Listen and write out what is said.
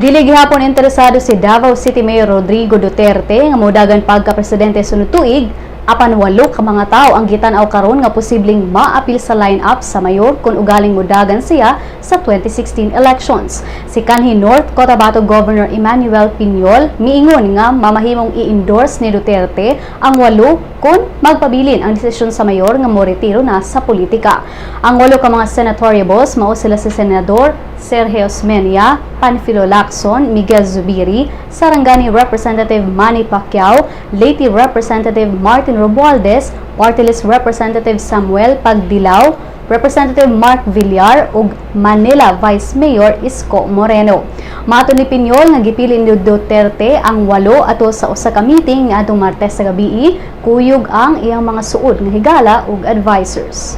Dili gihapon interesado si Davao City Mayor Rodrigo Duterte nga modagan pagka-presidente sunod tuig, apan 8 ka mga tao ang gitan-aw karon nga posibleng maapil sa line-up sa mayor kung ugaling modagan siya sa 2016 elections. Si kanhi North Cotabato Governor Emmanuel Piñol miingon nga mamahimong i-endorse ni Duterte ang 8 kung magpabilin ang desisyon sa mayor nga moretiro na sa politika. Ang 8 ka mga senatoriables mao sila si Senador Sergio Osmeña, Panfilo Lacson, Miguel Zubiri, Sarangani Representative Manny Pacquiao, Leyte Representative Martin Romualdez, Party List Representative Samuel Pagdilao, Representative Mark Villar ug Manila Vice Mayor Isko Moreno. Mato ni Piñol nga gipili ni Duterte ang 8 ato sa usa ka meeting nga atong Martes sa gabii, kuyog ang iyang mga suod nga higala ug advisors.